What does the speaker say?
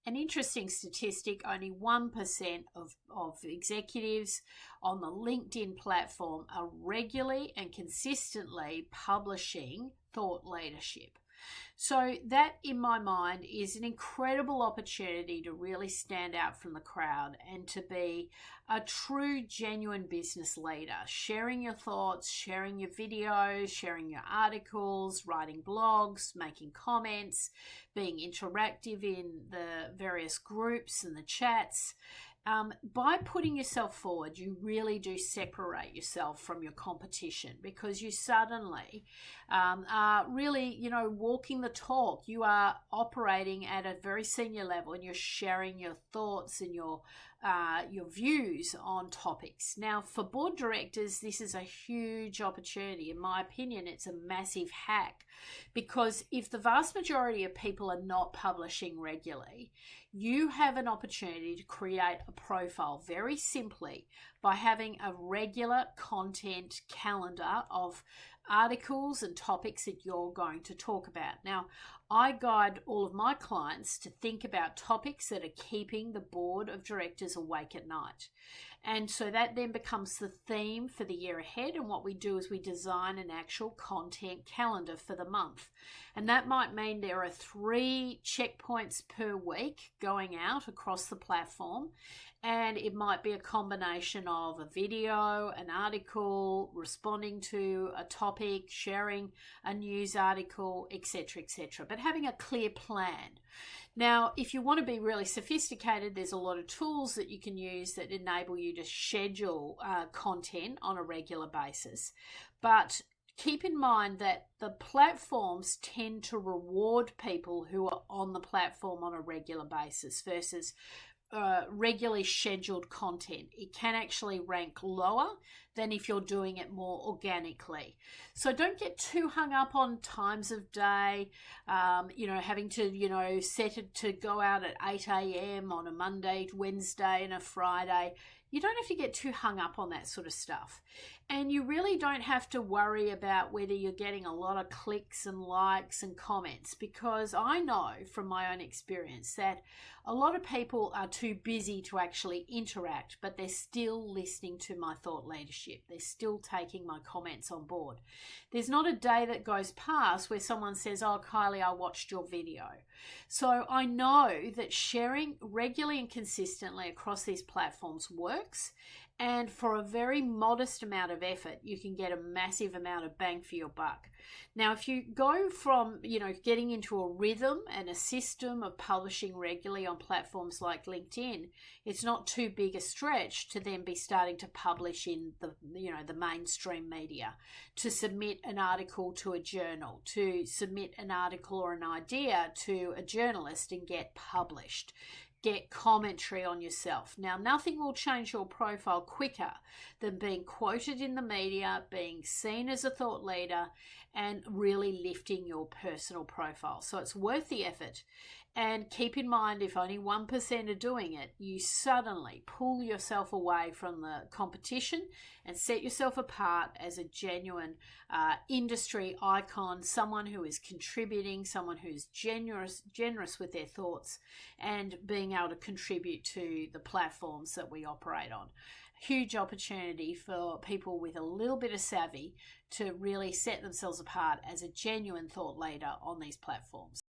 An interesting statistic, only 1% of executives on the LinkedIn platform are regularly and consistently publishing thought leadership. So that, in my mind, is an incredible opportunity to really stand out from the crowd and to be a true, genuine business leader, sharing your thoughts, sharing your videos, sharing your articles, writing blogs, making comments, being interactive in the various groups and the chats. By putting yourself forward, you really do separate yourself from your competition, because you suddenly are really, walking the talk. You are operating at a very senior level, and you're sharing your thoughts and your views on topics. Now, for board directors, this is a huge opportunity. In my opinion, it's a massive hack, because if the vast majority of people are not publishing regularly, you have an opportunity to create a profile very simply by having a regular content calendar of articles and topics that you're going to talk about. Now, I guide all of my clients to think about topics that are keeping the board of directors awake at night. And so that then becomes the theme for the year ahead. And what we do is we design an actual content calendar for the month. And that might mean there are 3 checkpoints per week going out across the platform. And it might be a combination of a video, an article, responding to a topic, sharing a news article, etc., etc. But having a clear plan. Now, if you want to be really sophisticated, there's a lot of tools that you can use that enable you to schedule content on a regular basis. But keep in mind that the platforms tend to reward people who are on the platform on a regular basis versus regularly scheduled content. It can actually rank lower than if you're doing it more organically. So don't get too hung up on times of day, having to, set it to go out at 8 a.m. on a Monday, Wednesday, and a Friday. You don't have to get too hung up on that sort of stuff. And you really don't have to worry about whether you're getting a lot of clicks and likes and comments, because I know from my own experience that a lot of people are too busy to actually interact, but they're still listening to my thought leadership. They're still taking my comments on board. There's not a day that goes past where someone says, "Oh, Kylie, I watched your video." So I know that sharing regularly and consistently across these platforms works. And for a very modest amount of effort, you can get a massive amount of bang for your buck. Now, if you go from, getting into a rhythm and a system of publishing regularly on platforms like LinkedIn, it's not too big a stretch to then be starting to publish in the mainstream media, to submit an article to a journal, to submit an article or an idea to a journalist and get published. Get commentary on yourself. Now, nothing will change your profile quicker than being quoted in the media, being seen as a thought leader, and really lifting your personal profile. So it's worth the effort. And keep in mind, if only 1% are doing it, you suddenly pull yourself away from the competition and set yourself apart as a genuine industry icon, someone who is contributing, someone who's generous with their thoughts, and being able to contribute to the platforms that we operate on. Huge opportunity for people with a little bit of savvy to really set themselves apart as a genuine thought leader on these platforms.